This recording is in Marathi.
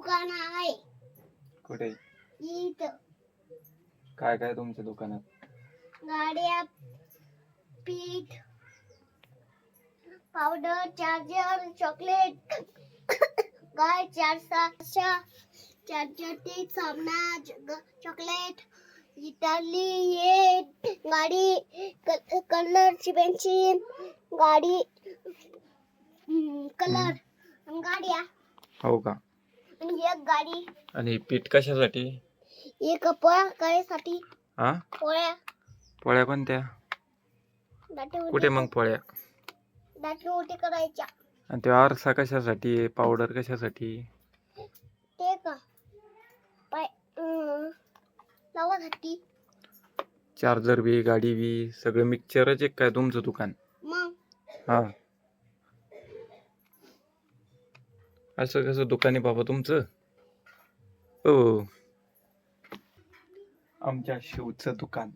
दुकान आहे कुठे? इथं. काय काय तुमच्या दुकानात? गाड्या, पीठ, पावडर, चार्जर, चॉकलेट, गाय, चार्जर, ते सामना, चॉकलेट, इटाली, गाडी, कलरची पेन्सिल, गाडी, कलर, गाड्या. हो का? आणि एक गाडी. आणि पीठ कशासाठी? एक पोळ्या करायसाठी. हा, पोळ्या. पोळ्या कोणत्या? कुठे मग पोळ्या? दाटी उलटी करायच्या. आणि ते आरसा कशासाठी आहे? पावडर कशासाठी? ते का पाय लावासाठी. चार्जर बी, गाडी बी, सगळं मिक्सचरच एक काय तुमचं दुकान? मग हा, असं कसं दुकान आहे बाबा तुमचं? हो, आमच्या शिवचं दुकान.